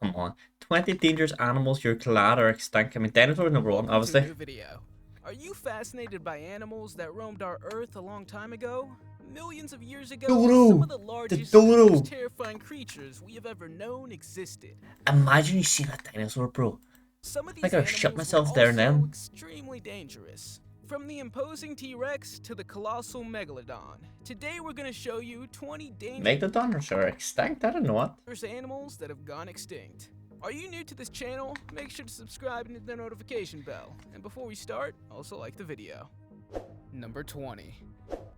Come on. 20 dangerous animals you're glad are extinct. I mean, dinosaurs number one, Welcome to a obviously. new video. Are you fascinated by animals that roamed our Earth a long time ago? Millions of years ago, some Dodo! of the The largest and most dodo! terrifying creatures we have ever known existed. Imagine you see that dinosaur, bro. Some of I these gotta shit animals were myself there and also then. extremely dangerous. From the imposing T-Rex to the colossal Megalodon, today we're going to show you 20 dangerous Megalodon are extinct? I don't know what. animals that have gone extinct. Are you new to this channel? Make sure to subscribe and hit the notification bell. And before we start, also like the video. Number 20.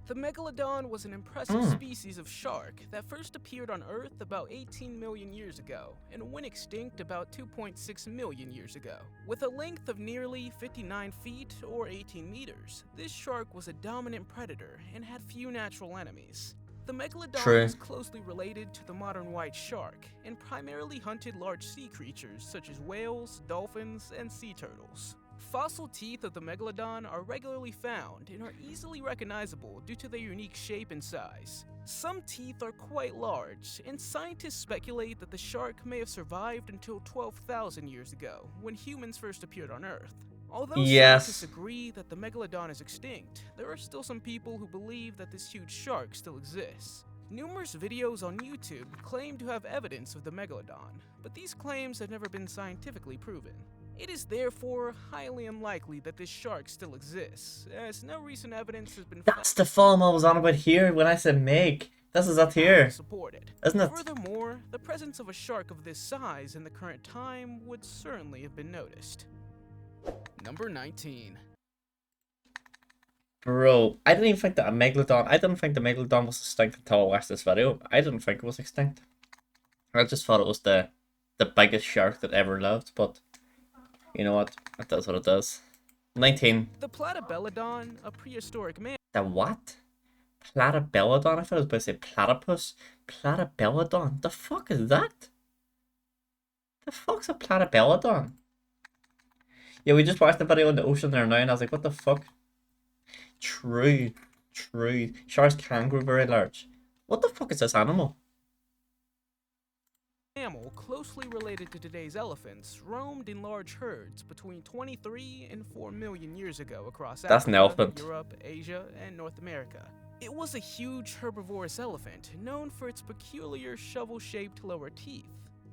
The Megalodon was an impressive species of shark that first appeared on Earth about 18 million years ago and went extinct about 2.6 million years ago. With a length of nearly 59 feet or 18 meters, this shark was a dominant predator and had few natural enemies. The Megalodon was closely related to the modern white shark and primarily hunted large sea creatures such as whales, dolphins, and sea turtles. Fossil teeth of the Megalodon are regularly found and are easily recognizable due to their unique shape and size. Some teeth are quite large, and scientists speculate that the shark may have survived until 12,000 years ago, when humans first appeared on Earth. Although scientists agree that the Megalodon is extinct, there are still some people who believe that this huge shark still exists. Numerous videos on YouTube claim to have evidence of the Megalodon, but these claims have never been scientifically proven. It is therefore highly unlikely that this shark still exists, as no recent evidence has been That's the film I was on about here when I said Meg. This is up here, supported. isn't it? Furthermore, the presence of a shark of this size in the current time would certainly have been noticed. Number 19. Bro, I didn't even think that a Megalodon... I didn't think the Megalodon was extinct until I watched this video. I didn't think it was extinct. I just thought it was the biggest shark that ever lived, but... You know what? It does what it does. 19. The Platybelodon, a prehistoric mammal. The what? Platybelodon? I thought I was about to say platypus. Platybelodon? The fuck is that? The fuck's a Platybelodon? Yeah, we just watched the video in the ocean there now, and I was like, what the fuck? True. Sharks can grow very large. What the fuck is this animal? Mammal closely related to today's elephants roamed in large herds between 23 and 4 million years ago across That's an Africa, elephant. Europe, Asia, and North America. It was a huge herbivorous elephant known for its peculiar shovel-shaped lower teeth.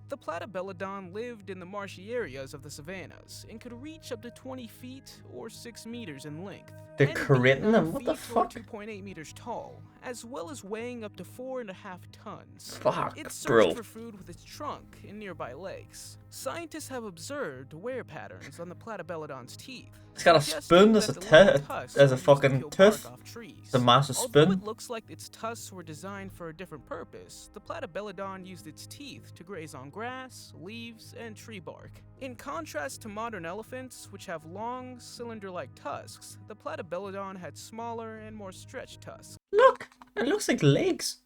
The Platybelodon lived in the marshy areas of the savannas and could reach up to 20 feet or 6 meters in length. They're creating them? What the fuck? 2.8 meters tall, as well as weighing up to 4.5 tons. Fuck, It searched bro. for food with its trunk in nearby lakes. Scientists have observed wear patterns on the Platybelodon's teeth. It's got a spoon as a as a fucking tooth. It's a massive Although spoon. it looks like its tusks were designed for a different purpose, the Platybelodon used its teeth to graze on grass, leaves, and tree bark. In contrast to modern elephants, which have long, cylinder-like tusks, the Platybelodon had smaller and more stretched tusks. Look! It looks like legs.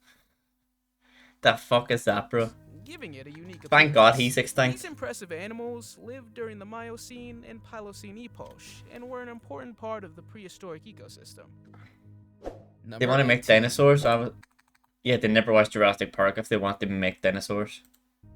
The fuck is that, bro? Giving it a unique Thank God appearance. he's extinct. These impressive animals lived during the Miocene and Pliocene epochs and were an important part of the prehistoric ecosystem. They want to make dinosaurs? Yeah, they never watched Jurassic Park if they want to make dinosaurs.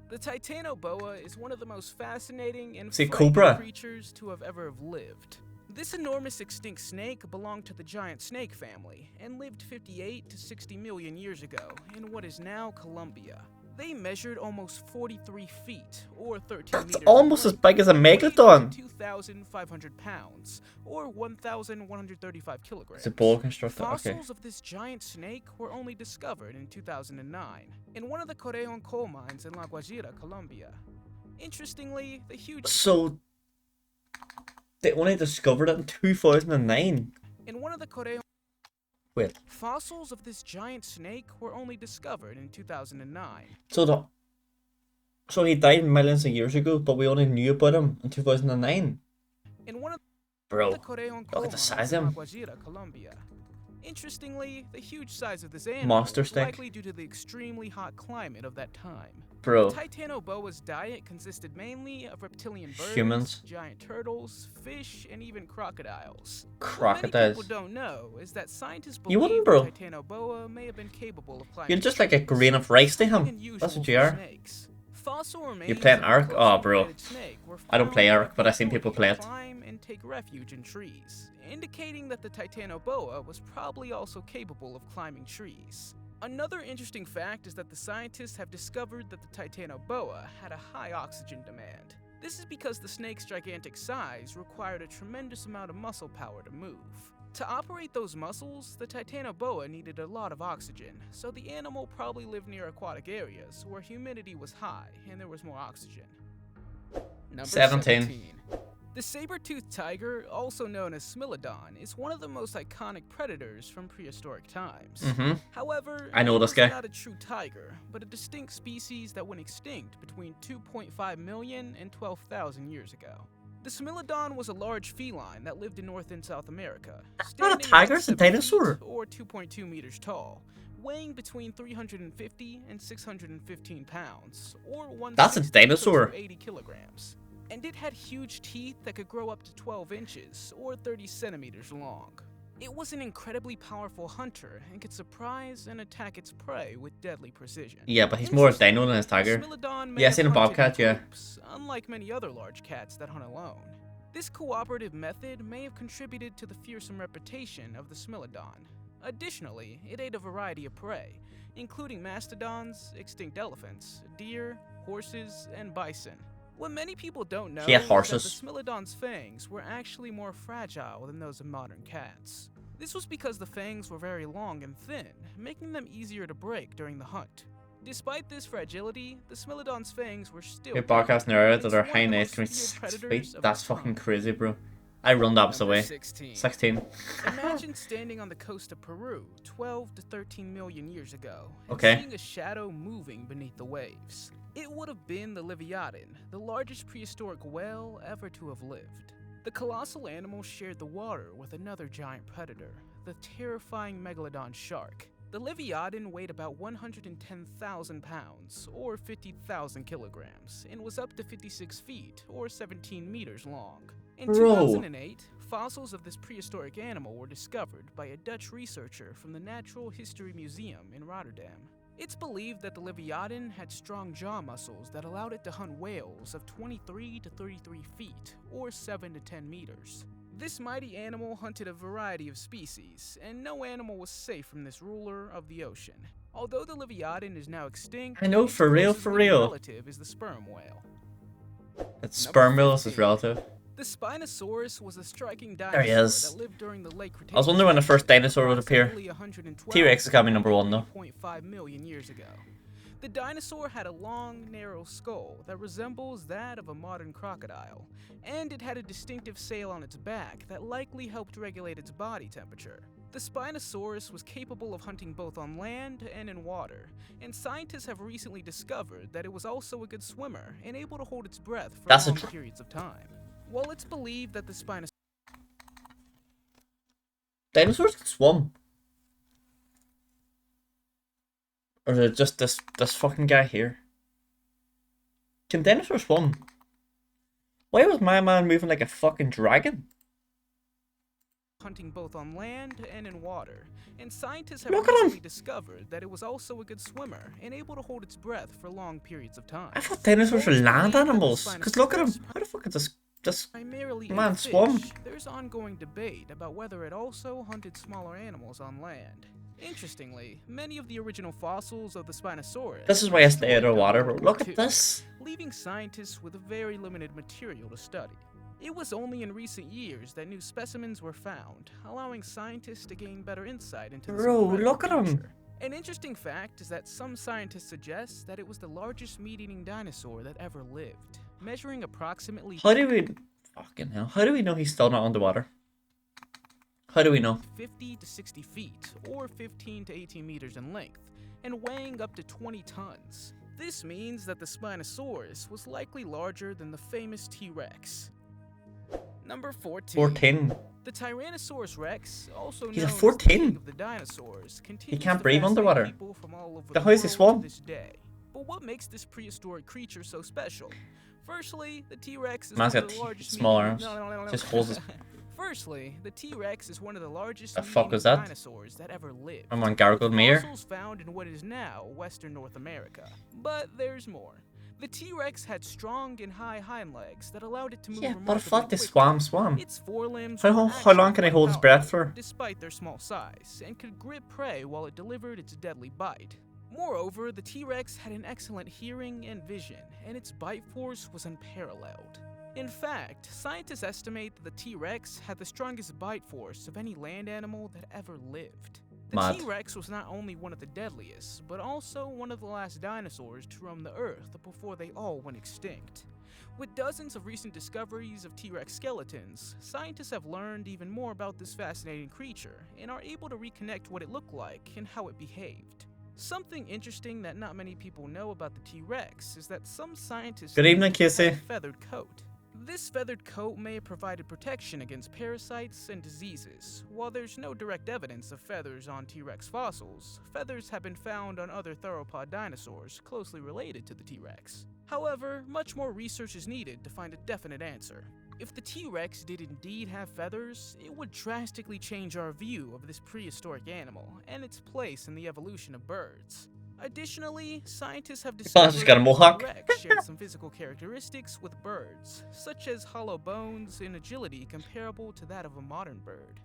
The Titanoboa is one of the most fascinating and See, frightening cobra. creatures to have ever lived. This enormous extinct snake belonged to the giant snake family and lived 58 to 60 million years ago in what is now Colombia. They measured almost 43 feet, or 13 That's meters. almost as big as a weighed Megalodon. 2,500 pounds, or 1,135 kilograms. It's a ball constructor. Okay. Fossils of this giant snake were only discovered in 2009 in one of the Correjon coal mines in La Guajira, Colombia. Interestingly, the huge So they only discovered it in 2009. in one of the Correjon Wait. fossils of this giant snake were only discovered in 2009. So he died millions of years ago, but we only knew about him in 2009. In one of Bro, the Correjon look at the size of in La him. Guajira, Colombia. Interestingly, the huge size of this animal Monster was stick. likely due to the extremely hot climate of that time. Bro, Titanoboa's diet consisted mainly of reptilian birds, Humans. giant turtles, fish, and even crocodiles. crocodiles. What many people don't know is that scientists You believe wouldn't, bro. that Titanoboa may have been capable of climbing You're just like a trees, grain of rice to something him. unusual That's what for you are. snakes. fossil remains You playing of a Ark? closely Oh, bro. related snake were I don't play found Ark, but I've seen people play it. climb and take refuge in trees, indicating that the Titanoboa was probably also capable of climbing trees. Another interesting fact is that the scientists have discovered that the Titanoboa had a high oxygen demand. This is because the snake's gigantic size required a tremendous amount of muscle power to move. To operate those muscles, the Titanoboa needed a lot of oxygen, so the animal probably lived near aquatic areas where humidity was high and there was more oxygen. Number 17. The saber-toothed tiger, also known as Smilodon, is one of the most iconic predators from prehistoric times. However, I know it this was guy. not a true tiger, but a distinct species that went extinct between 2.5 million and 12,000 years ago. The Smilodon was a large feline that lived in North and South America. That's not a standing tiger, about it's a 7 dinosaur. feet or 2.2 meters tall, weighing between 350 and 615 pounds, or That's a 1/6 dinosaur. to 80 kilograms. And it had huge teeth that could grow up to 12 inches, or 30 centimeters long. It was an incredibly powerful hunter and could surprise and attack its prey with deadly precision. Yeah, but he's more a dino than a tiger. Smilodon may Yeah, I have seen a hunted in bobcat, yeah. groups, unlike many other large cats that hunt alone. This cooperative method may have contributed to the fearsome reputation of the Smilodon. Additionally, it ate a variety of prey, including mastodons, extinct elephants, deer, horses, and bison. What many people don't know He had is horses. that the Smilodon's fangs were actually more fragile than those of modern cats. This was because the fangs were very long and thin, making them easier to break during the hunt. Despite this fragility, the Smilodon's fangs were still Your podcast in area that It's are one of high the night most can feared 6 predators feet. of That's its fucking time. crazy, bro. I run the opposite Number way. 16. 16. Imagine standing on the coast of Peru 12 to 13 million years ago and Okay. seeing a shadow moving beneath the waves. It would have been the Leviathan, the largest prehistoric whale ever to have lived. The colossal animal shared the water with another giant predator, the terrifying Megalodon shark. The Leviathan weighed about 110,000 pounds, or 50,000 kilograms, and was up to 56 feet, or 17 meters long. In Bro. 2008, fossils of this prehistoric animal were discovered by a Dutch researcher from the Natural History Museum in Rotterdam. It's believed that the Leviathan had strong jaw muscles that allowed it to hunt whales of 23 to 33 feet, or 7 to 10 meters. This mighty animal hunted a variety of species, and no animal was safe from this ruler of the ocean. Although the Leviathan is now extinct, I know, its for real, closest for living real. relative is the sperm whale. It's Number sperm whales is 15. relative. The Spinosaurus was a striking There dinosaur he is. that lived during the late Cretaceous. I was wondering when the first dinosaur would appear. approximately 112 T-Rex has got me number 1 though. 3.5 million years ago. The dinosaur had a long, narrow skull that resembles that of a modern crocodile, and it had a distinctive sail on its back that likely helped regulate its body temperature. The Spinosaurus was capable of hunting both on land and in water, and scientists have recently discovered that it was also a good swimmer and able to hold its breath for That's a long tr- periods of time. While it's believed that the Spinosaurus Dinosaurs can swim. Or is it just this fucking guy here? Can dinosaurs swim? Why was my man moving like a fucking dragon? hunting both on land and in water, and scientists have Look at him. recently discovered that it was also a good swimmer and able to hold its breath for long periods of time. I thought dinosaurs were It's land believed that the animals. Cause look at him. Spinosaurus How the fuck is this? primarily Man, ate swum. fish. There's ongoing debate about whether it also hunted smaller animals on land. Interestingly, many of the original fossils of the Spinosaurus This is were why I stay out destroyed of water, bro. during Look World at War II, this. leaving scientists with very limited material to study. It was only in recent years that new specimens were found, allowing scientists to gain better insight into this Bro, incredible look at 'em. creature. An interesting fact is that some scientists suggest that it was the largest meat-eating dinosaur that ever lived, measuring approximately How do we... Fucking hell. How do we know he's still not underwater? How do we know? 50 to 60 feet, or 15 to 18 meters in length, and weighing up to 20 tons. This means that the Spinosaurus was likely larger than the famous T-Rex. Number 14. 14. The Tyrannosaurus Rex, also He's a known as the 14. king of the dinosaurs, continues can't to breathe fascinate underwater. people from all over The the hell is he world swam? to this day. But what makes this prehistoric creature so special? Firstly, the T-Rex is Man's one of got the largest small meat-eating- arms. Just holds his... Firstly, the T-Rex is one of the largest The fuck meat-eating was that? dinosaurs that ever lived. I'm on Gargoyle with Mere. fossils found in what is now Western North America. But there's more. The T-Rex had strong and high hind legs that allowed it to move Yeah, but I remarkably thought they quickly. swam. Its forelimbs How were long can actually it hold its quite breath powerful, for? despite their small size, and could grip prey while it delivered its deadly bite. Moreover, the T-Rex had an excellent hearing and vision, and its bite force was unparalleled. In fact, scientists estimate that the T-Rex had the strongest bite force of any land animal that ever lived. The Mad. T-Rex was not only one of the deadliest, but also one of the last dinosaurs to roam the Earth before they all went extinct. With dozens of recent discoveries of T-Rex skeletons, scientists have learned even more about this fascinating creature and are able to reconnect what it looked like and how it behaved. Something interesting that not many people know about the T-Rex is that some scientists Good evening, think it had a Casey. feathered coat. This feathered coat may have provided protection against parasites and diseases. While there's no direct evidence of feathers on T-Rex fossils, feathers have been found on other theropod dinosaurs closely related to the T-Rex. However, much more research is needed to find a definite answer. If the T-Rex did indeed have feathers, it would drastically change our view of this prehistoric animal and its place in the evolution of birds. Additionally, scientists have discovered it's got a that mohawk. the T-Rex shared some physical characteristics with birds, such as hollow bones and agility comparable to that of a modern bird.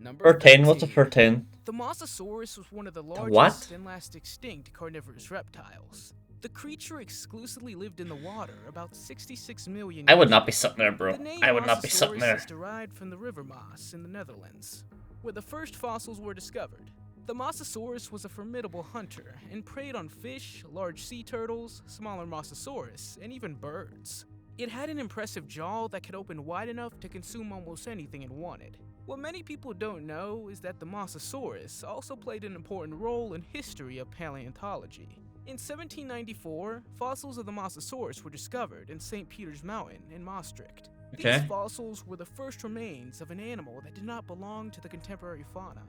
Number 13, what's a 13. 13? The Mosasaurus was one of the what? largest and last extinct carnivorous reptiles. The creature exclusively lived in the water about 66 million I would years not be ago. sitting there, bro. The name I would not be sitting Mosasaurus there. is derived from the River Maas in the Netherlands, where the first fossils were discovered. The Mosasaurus was a formidable hunter and preyed on fish, large sea turtles, smaller Mosasaurus, and even birds. It had an impressive jaw that could open wide enough to consume almost anything it wanted. What many people don't know is that the Mosasaurus also played an important role in history of paleontology. In 1794, fossils of the Mosasaurus were discovered in St. Peter's Mountain in Maastricht. Okay. These fossils were the first remains of an animal that did not belong to the contemporary fauna.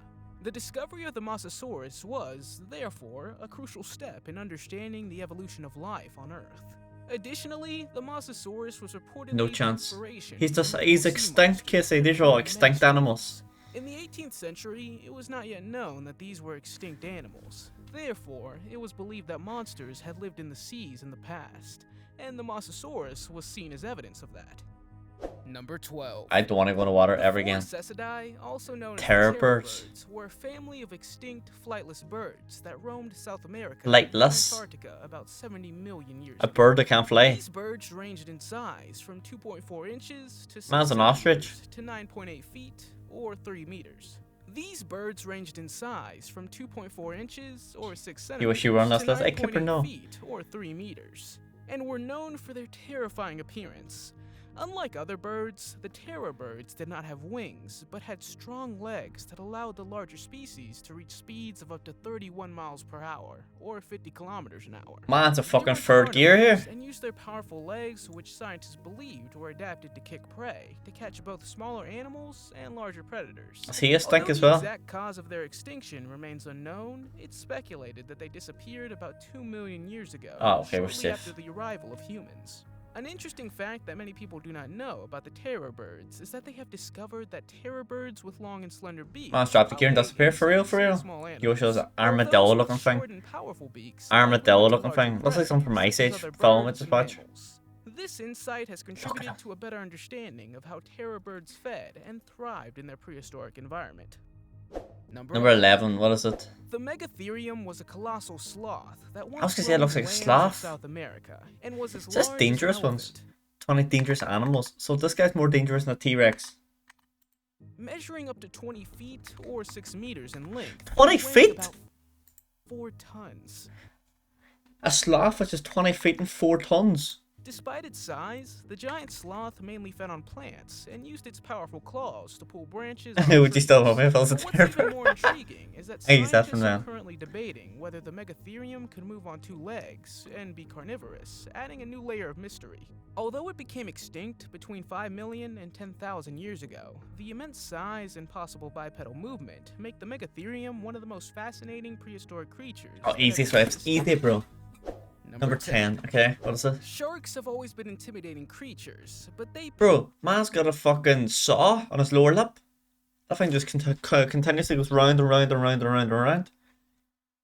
The discovery of the Mosasaurus was, therefore, a crucial step in understanding the evolution of life on Earth. Additionally, the Mosasaurus was reportedly No the chance. inspiration He's for just, the he's sea extinct, monsters Casey. that These are all occurred in extinct many animals. species. In the 18th century, it was not yet known that these were extinct animals. Therefore, it was believed that monsters had lived in the seas in the past, and the Mosasaurus was seen as evidence of that. Number 12. I don't want to go to water The ever again. Foricesidae, also known as Terror the birds. birds, were a family of extinct flightless birds that roamed South America Flightless? and Antarctica about 70 million years A ago. bird that can't fly. These birds ranged in size from 2.4 inches to 6 Man's an ostrich. centimeters to 9.8 feet or 3 meters. These birds ranged in size from 2.4 inches or 6 centimeters You wish you were on this to list. I keep her 9.8 no. feet or 3 meters, and were known for their terrifying appearance. Unlike other birds, the terror birds did not have wings, but had strong legs that allowed the larger species to reach speeds of up to 31 miles per hour, or 50 kilometers an hour. Man's a They fucking were third gear here. carnivores and used their powerful legs, which scientists believed were adapted to kick prey, to catch both smaller animals and larger predators. Is he a stink Although as the well? exact cause of their extinction remains unknown, it's speculated that they disappeared about 2 million years ago, Oh, okay, we're shortly safe. after the arrival of humans. An interesting fact that many people do not know about the terror birds is that they have discovered that terror birds with long and slender beaks Man's dropped the gear and outweigh disappeared for real, insects for real. and small Yo, shows an animals, while armadillo those with looking thing. short and powerful beaks Armadillo outlive looking larger thing. Looks like something from prey, Ice such Age as other film we birds just and watched. mammals. This insight has contributed to a better understanding of how terror birds fed and thrived in their prehistoric environment. Number 11, what is it? The Megatherium was a colossal sloth that once was gonna say it looks roamed like a the lands of sloth. South America and was as It's just large dangerous as an ones. elephant. 20 dangerous animals. So this guy's more dangerous than a T-Rex. Measuring up to 20 feet or 6 meters in length. 20 it weighed feet? About 4 tons. A sloth which is 20 feet and 4 tons. Despite its size, the giant sloth mainly fed on plants and used its powerful claws to pull branches. off Would you still trees. love me if I was a But what's even terror? more intriguing is that I use that scientists from are them. currently debating whether the Megatherium could move on 2 legs and be carnivorous, adding a new layer of mystery. Although it became extinct between 5 million and 10,000 years ago, the immense size and possible bipedal movement make the Megatherium one of the most fascinating prehistoric creatures. Oh, that easy ever swipes. existed. Easy, bro. Number 10. Okay, what is it? Sharks have always been intimidating creatures, but they Bro, man's got a fucking saw on his lower lip. That thing just continuously goes round and round and round and round and round.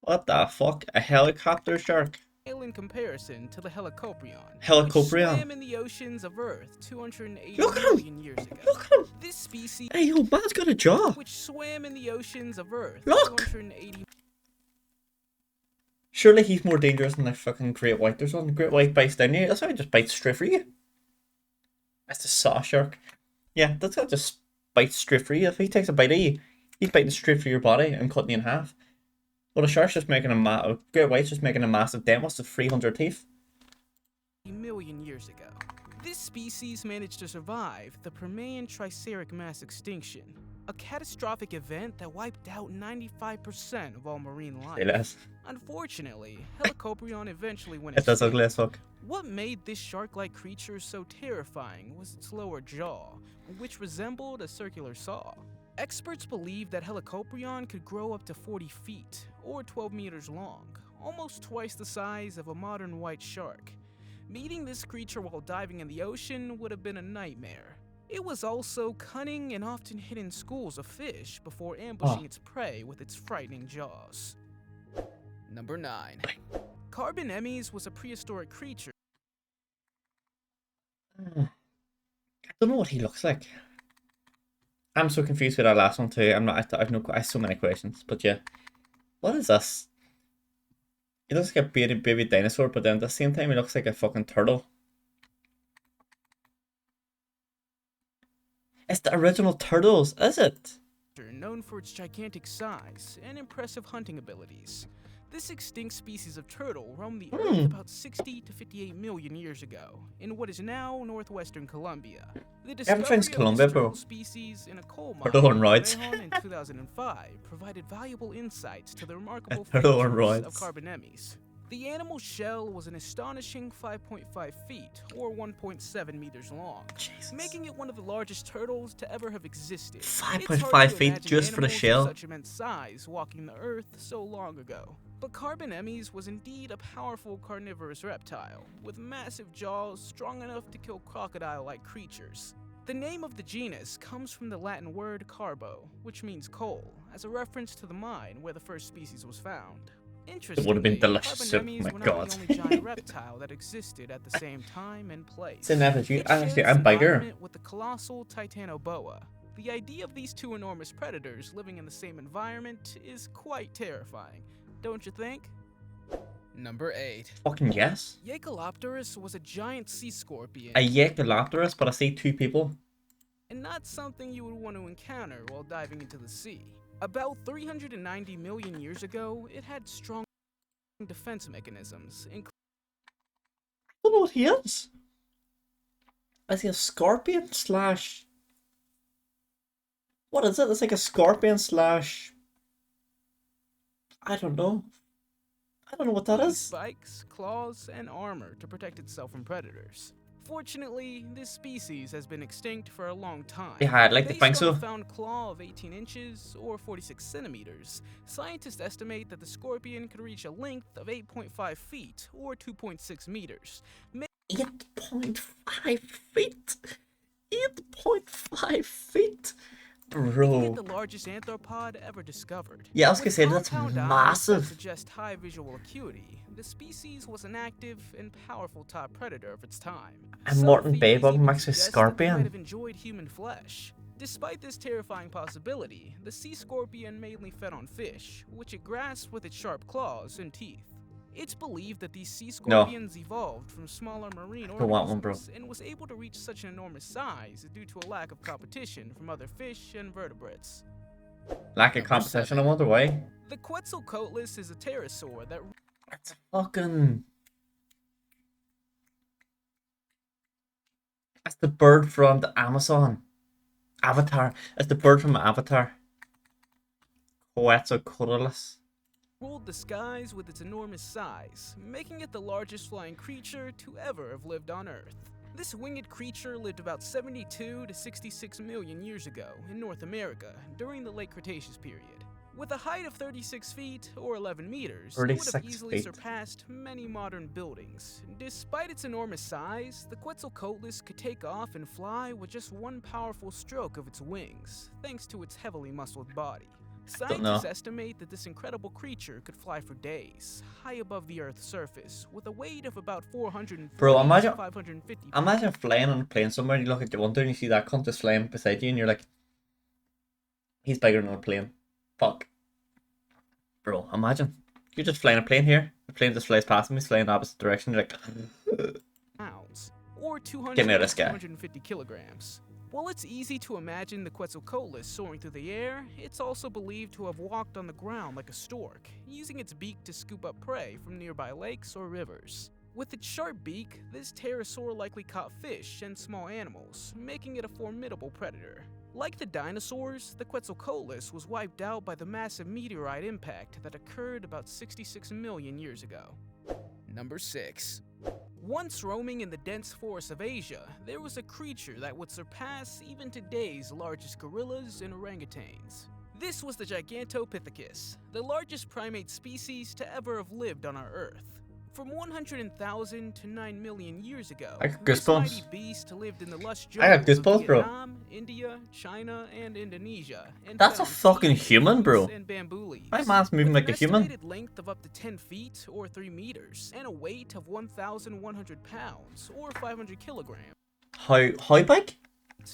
What the fuck? A helicopter shark? in comparison to the Helicoprion, which Helicoprion. swam in the oceans of Earth 280 Look at him! million years ago. Look at him! This species, Hey, yo, man's got a jaw. which swam in the oceans of Earth Look! 280 Surely he's more dangerous than the fucking great white. There's one great white bites down you. That's how he just bites straight for you. That's the saw shark. Yeah, that's how it just bites straight for you. If he takes a bite of you, he's biting straight through your body and cutting you in half. Well, the shark's just making a great white's just making a massive dent. What's the 300 teeth? million years ago. This species managed to survive the Permian Triceric mass extinction, a catastrophic event that wiped out 95% of all marine Say life. less. Unfortunately, Helicoprion eventually went It does extinct. ugly as fuck. What made this shark-like creature so terrifying was its lower jaw, which resembled a circular saw. Experts believe that Helicoprion could grow up to 40 feet, or 12 meters long, almost twice the size of a modern white shark. Meeting this creature while diving in the ocean would have been a nightmare. It was also cunning and often hid in schools of fish before ambushing its prey with its frightening jaws. Number 9. Carbonemys was a prehistoric creature I don't know what he looks like. I'm so confused with that last one too. I have so many questions. But yeah, what is this? He looks like a baby dinosaur, but then at the same time he looks like a fucking turtle. It's the original turtles, is it? known for its gigantic size and impressive hunting abilities. This extinct species of turtle roamed the Earth about 60 to 58 million years ago, in what is now northwestern Colombia. The discovery of Colombia, this turtle bro. species in a coal mine Turtle on in roids. León in 2005 provided valuable insights to the remarkable Turtle on features of roids. Carbonemys. The animal's shell was an astonishing 5.5 feet, or 1.7 meters long, Jesus. making it one of the largest turtles to ever have existed. 5.5 feet just for the shell. Such immense size walking the earth so long ago. But Carbonemys was indeed a powerful carnivorous reptile, with massive jaws strong enough to kill crocodile-like creatures. The name of the genus comes from the Latin word carbo, which means coal, as a reference to the mine where the first species was found. Interestingly, would've been delicious, oh Carbonemys my were not God. the only giant reptile that existed at the same time and place. It's an average. It Actually, shares I'm bigger. environment with the colossal Titanoboa. The idea of these two enormous predators living in the same environment is quite terrifying, don't you think? Number 8. Fucking yes. Yakalopterus was a giant sea scorpion, A Yakalopterus, but I see two people. and not something you would want to encounter while diving into the sea. About 390 million years ago, it had strong defense mechanisms, I don't know what he is. Is he a scorpion slash... What is it? It's like a scorpion slash... I don't know. I don't know what that including is. spikes, claws, and armor to protect itself from predators. Fortunately, this species has been extinct for a long time. Yeah, I'd like to Based think on so. a found claw of 18 inches or 46 centimeters, scientists estimate that the scorpion could reach a length of 8.5 feet or 2.6 meters. 8.5 feet? 8.5 feet? Making Bro. it the largest arthropod ever discovered. Yeah, I was gonna With say, that's compound eyes that massive. suggest high visual acuity, the species was an active and powerful top predator of its time. And Some Martin theories Babel even makes a suggest that they scorpion. might have enjoyed human flesh. Despite this terrifying possibility, the sea scorpion mainly fed on fish, which it grasped with its sharp claws and teeth. It's believed that these sea scorpions evolved from smaller marine don't want one, bro. organisms and was able to reach such an enormous size due to a lack of competition from other fish and vertebrates. Lack of Number competition, I 7. wonder why. The Quetzalcoatlus is a pterosaur that It's a fucking... That's the bird from the Amazon. Avatar. It's the bird from Avatar. Quetzalcoatlus. ruled the skies with its enormous size, making it the largest flying creature to ever have lived on Earth. This winged creature lived about 72 to 66 million years ago in North America during the late Cretaceous period. With a height of 36 feet or 11 meters, it would have 36 easily feet. surpassed many modern buildings. Despite its enormous size, the Quetzalcoatlus could take off and fly with just one powerful stroke of its wings, thanks to its heavily muscled body. Don't know. Scientists estimate that this incredible creature could fly for days, high above the Earth's surface, with a weight of about 440 Bro, to 550 pounds. imagine flying on a plane somewhere and you look at the window and you see that cunt just flying beside you and you're like, he's bigger than a plane. Fuck. Bro, imagine. You're just flying a plane here. The plane just flies past me, it's flying in the opposite direction. You're like, Pounds, or 200 Get me out of to this guy. 250 kilograms. While it's easy to imagine the Quetzalcoatlus soaring through the air, it's also believed to have walked on the ground like a stork, using its beak to scoop up prey from nearby lakes or rivers. With its sharp beak, this pterosaur likely caught fish and small animals, making it a formidable predator. Like the dinosaurs, the Quetzalcoatlus was wiped out by the massive meteorite impact that occurred about 66 million years ago. Number 6. Once roaming in the dense forests of Asia, there was a creature that would surpass even today's largest gorillas and orangutans. This was the Gigantopithecus, the largest primate species to ever have lived on our Earth. From 100,000 to 9 million years ago, I got this goosebumps. mighty beast lived in the lush I got jungles of goosebumps, bro. Vietnam, India, China, and Indonesia. And That's a found fucking seeds, human, bro. fruits, and bamboo leaves. my man's moving With like a an human. estimated length of up to 10 feet or 3 meters, and a weight of 1,100 pounds or 500 kilograms How big?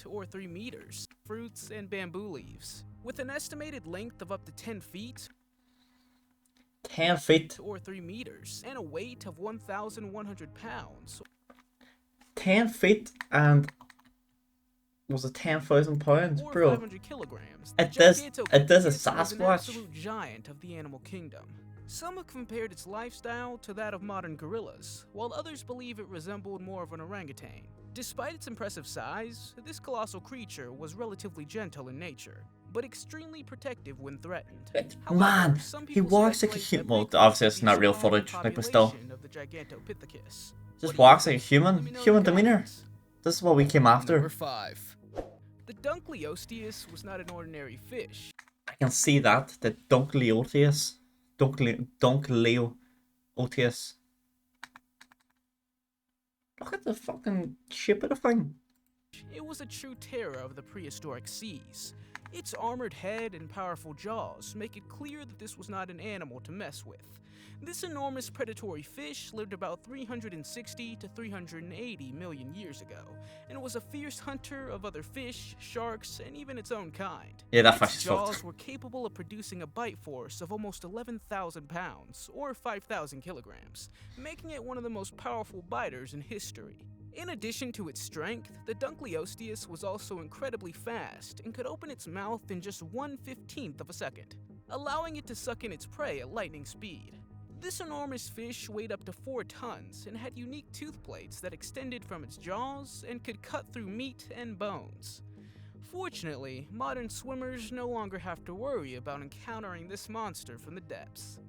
or 3 meters, fruits and bamboo leaves. With an estimated length of up to 10 feet 10 feet. or 3 meters, and a weight of 1,100 pounds 10 feet and was it 10,000 pounds, or bro? 500 kilograms. It the does a Gigantopithecus was an Sasquatch. absolute giant of the animal kingdom. Some have compared its lifestyle to that of modern gorillas, while others believe it resembled more of an orangutan. Despite its impressive size, this colossal creature was relatively gentle in nature, but extremely protective when threatened. However, Man, some he people walks like a speculate human. that Well, Bigfoot obviously it's could be not real spawning footage, like, but still. population of the Gigantopithecus. What Just do you walks like a think? Let me human. know in Human the demeanor. comments. This is what we came after. Number 5. The Dunkleosteus was not an ordinary fish. I can see that. The Dunkleosteus. Dunkleosteus. Look at the fucking shape of the thing. It was a true terror of the prehistoric seas. Its armored head and powerful jaws make it clear that this was not an animal to mess with. This enormous predatory fish lived about 360 to 380 million years ago, and was a fierce hunter of other fish, sharks, and even its own kind. Yeah, that Its fish is jaws fucked. were capable of producing a bite force of almost 11,000 pounds, or 5,000 kilograms, making it one of the most powerful biters in history. In addition to its strength, the Dunkleosteus was also incredibly fast and could open its mouth in just 1/15 of a second, allowing it to suck in its prey at lightning speed. This enormous fish weighed up to 4 tons and had unique tooth plates that extended from its jaws and could cut through meat and bones. Fortunately, modern swimmers no longer have to worry about encountering this monster from the depths.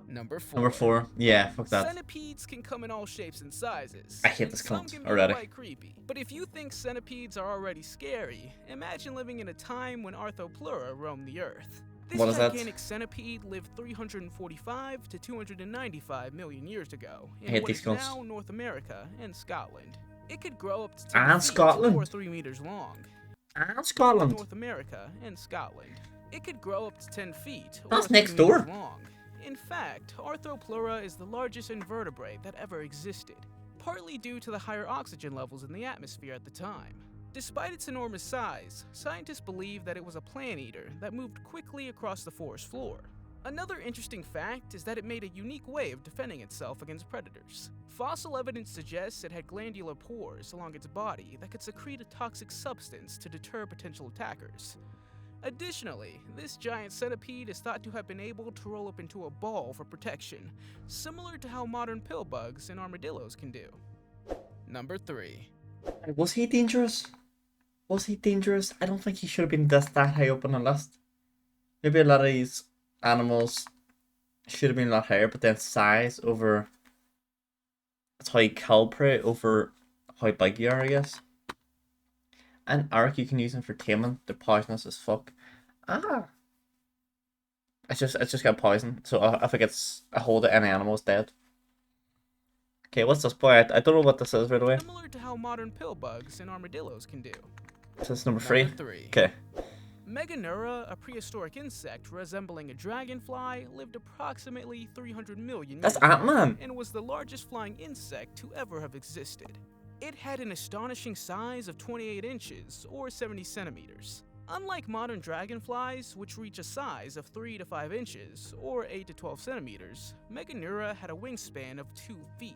Number 4. Number 4. Yeah, fuck that. Centipedes can come in all shapes and sizes. I hate and this some cunt can be already. quite creepy. But if you think centipedes are already scary, imagine living in a time when Arthropleura roamed the earth. This What is that? gigantic centipede lived 345 to 295 million years ago in hate what these is cunts. now North America and Scotland. It could grow up to 10 And feet Scotland. or 3 meters long. And Scotland. North America and Scotland. It could grow up to 10 feet or That's 3 next door. meters long. In fact, Arthropleura is the largest invertebrate that ever existed, partly due to the higher oxygen levels in the atmosphere at the time. Despite its enormous size, scientists believe that it was a plant eater that moved quickly across the forest floor. Another interesting fact is that it made a unique way of defending itself against predators. Fossil evidence suggests it had glandular pores along its body that could secrete a toxic substance to deter potential attackers. Additionally, this giant centipede is thought to have been able to roll up into a ball for protection, similar to how modern pill bugs and armadillos can do. Number 3. Was he dangerous? Was he dangerous? I don't think he should have been that high up on the list. Maybe a lot of these animals should have been a lot higher, but then size over... That's how you kill prey over how big you are, I guess. And Arc, you can use them for taming. They're poisonous as fuck. It's just got poison. So if it gets a hold of any animal, it's dead. Okay, what's this boy? I don't know what this is right away. Similar to how modern pill bugs and armadillos can do. This is number 3. Number 3. Okay. Meganeura, a prehistoric insect resembling a dragonfly, lived approximately 300 million That's years ago Ant-Man. and was the largest flying insect to ever have existed. It had an astonishing size of 28 inches, or 70 centimeters. Unlike modern dragonflies, which reach a size of 3 to 5 inches, or 8 to 12 centimeters, Meganeura had a wingspan of 2 feet.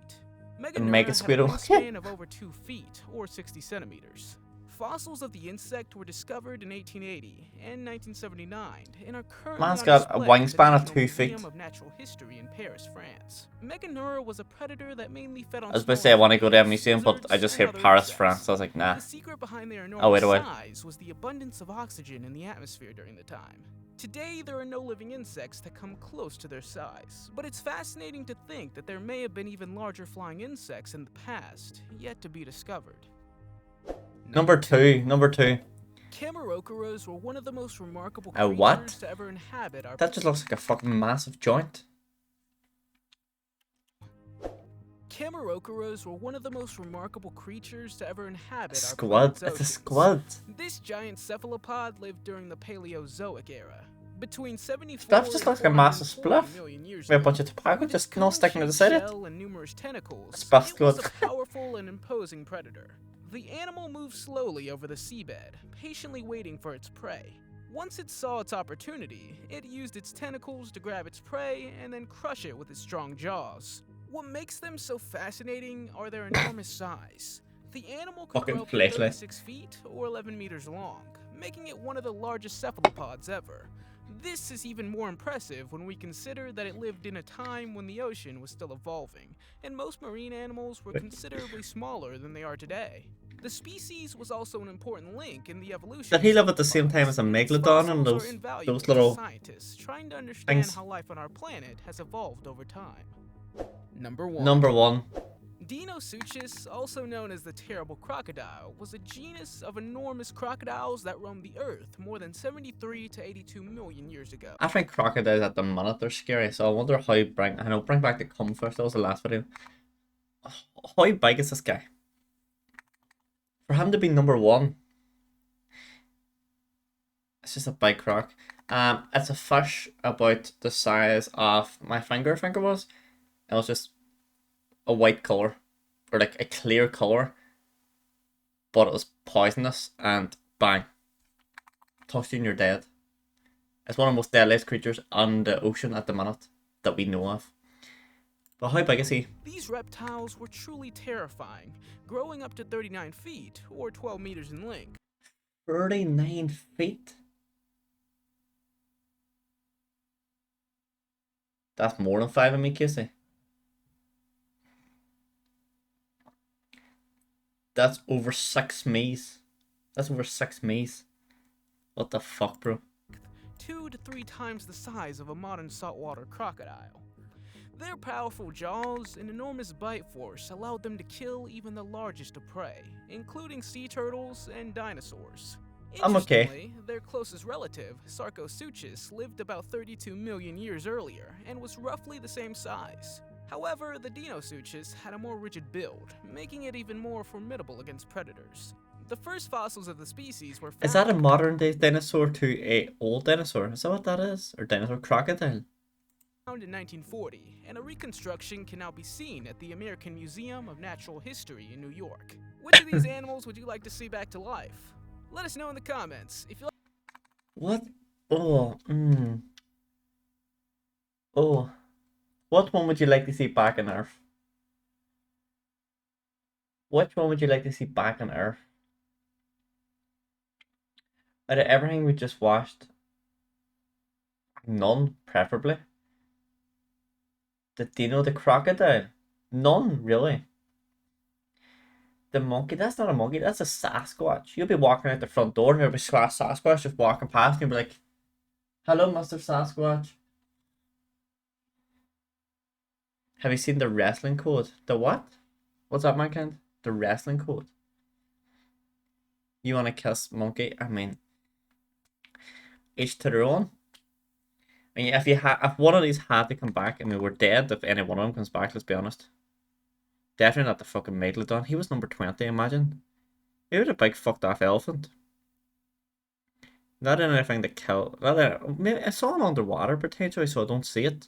Meganeura Mega had a Squirtle. wingspan of over 2 feet, or 60 centimeters. Fossils of the insect were discovered in 1880 and 1979 and are currently Man's on got a display at the wingspan of National 2 feet. Museum of Natural History in Paris, France. Meganeura was a predator that mainly fed on I was about to small say I want to go to a amphibians, museum, but I lizards, just and hear other Paris, insects. France. So I was like, nah. The secret behind their Oh, wait enormous a while. size was the abundance of oxygen in the atmosphere during the time. Today, there are no living insects that come close to their size, but it's fascinating to think that there may have been even larger flying insects in the past, yet to be discovered. Number two. Camerocaras were one of the most remarkable A creatures what? to ever inhabit our That just looks like a fucking massive joint. Camerocaras were one of the most remarkable creatures to ever inhabit our Squid. planet's It's a oceans. squid. This giant cephalopod lived during the Paleozoic era. Between 74 That just and looks like a massive 440 spliff. million years With a ago. bunch of tobacco With its just not sticking to the cone-shaped side of it. shell and numerous tentacles, Spuff it was squid. a powerful and imposing predator. The animal moved slowly over the seabed, patiently waiting for its prey. Once it saw its opportunity, it used its tentacles to grab its prey and then crush it with its strong jaws. What makes them so fascinating are their enormous size. The animal could Fucking grow up to fledgling. 36 feet or 11 meters long, making it one of the largest cephalopods ever. This is even more impressive when we consider that it lived in a time when the ocean was still evolving, and most marine animals were considerably smaller than they are today. The species was also an important link in the evolution Did he of live at the same time as a cephalopods. Its megalodon and fossils are invaluable those to little scientists trying to understand things? how life on our planet has evolved over time. Number 1. Number one. Deinosuchus, also known as the terrible crocodile, was a genus of enormous crocodiles that roamed the earth more than 73 to 82 million years ago. I think crocodiles at the minute they're scary, so I wonder how you bring back the cum first. That was the last video. How big is this guy? For him to be number one, it's just a big croc. It's a fish about the size of my finger, I think it was. It was just a white color, or like a clear color, but it was poisonous, and bang, touched you and you're dead. It's one of the most deadliest creatures on the ocean at the minute that we know of. But how big is he? These reptiles were truly terrifying, growing up to 39 feet, or 12 meters in length. 39 feet? That's more than 5 of me, Casey. That's over 6 me's. That's over 6 me's. What the fuck, bro? 2 to 3 times the size of a modern saltwater crocodile. Their powerful jaws and enormous bite force allowed them to kill even the largest of prey, including sea turtles and dinosaurs. I'm okay. Interestingly, their closest relative, Sarcosuchus, lived about 32 million years earlier and was roughly the same size. However, the Deinosuchus had a more rigid build, making it even more formidable against predators. The first fossils of the species were found Is that a modern day dinosaur to a old dinosaur? Is that what that is? Or dinosaur crocodile? in 1940, and a reconstruction can now be seen at the American Museum of Natural History in New York. Which of these animals would you like to see back to life? Let us know in the comments. If you What? Oh, Oh. What one would you like to see back on Earth? Which one would you like to see back on Earth? Out of everything we just watched, none, preferably. The Dino, the crocodile, none, really. The monkey, that's not a monkey, that's a Sasquatch. You'll be walking out the front door and there'll be Sasquatch just walking past and you'll be like, hello, Mr. Sasquatch. Have you seen the wrestling code? The what? What's that, mankind? The wrestling code. You want to kiss monkey? I mean, each to their own. I mean, if one of these had to come back, I mean, we're dead if any one of them comes back. Let's be honest. Definitely not the fucking Megalodon. He was number 20. Imagine. He was a big fucked off elephant. Not anything to kill. Maybe it's all underwater potentially, so I don't see it.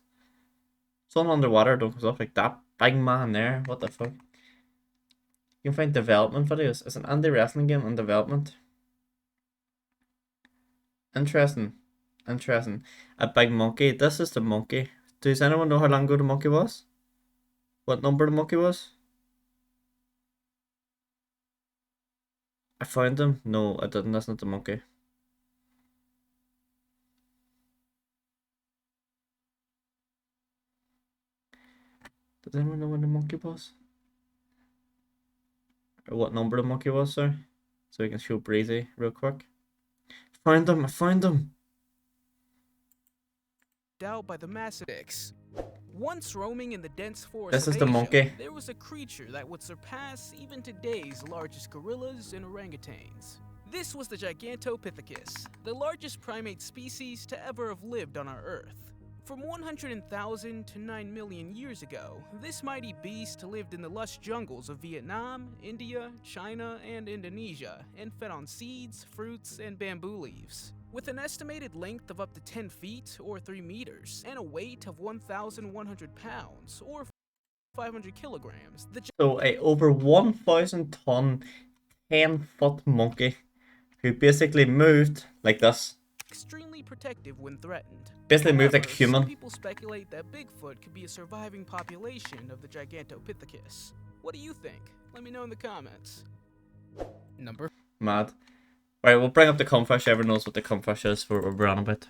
It's all underwater, don't go up like that big man there. What the fuck? You can find development videos. It's an indie wrestling game in development. Interesting. Interesting. A big monkey. This is the monkey. Does anyone know how long ago the monkey was? What number the monkey was? I found him. No, I didn't. That's not the monkey. Does anyone know when the monkey was? Or what number the monkey was, sorry? So we can show Breezy real quick. Found him! I found him! Out by the massive X. Once roaming in the dense forest This of is the Asia, monkey. there was a creature that would surpass even today's largest gorillas and orangutans. This was the Gigantopithecus, the largest primate species to ever have lived on our Earth. From 100,000 to 9 million years ago, this mighty beast lived in the lush jungles of Vietnam, India, China, and Indonesia, and fed on seeds, fruits, and bamboo leaves. With an estimated length of up to 10 feet or 3 meters, and a weight of 1,100 pounds or 500 kilograms, the So a over 1,000 ton, 10-foot monkey who basically moved like this. extremely protective when threatened. Basically moved like a However, human. Some people speculate that Bigfoot could be a surviving population of the Gigantopithecus. What do you think? Let me know in the comments. Number Mad. Right, we'll bring up the Cumfish. Everyone knows what the Cumfish is for what we're on about.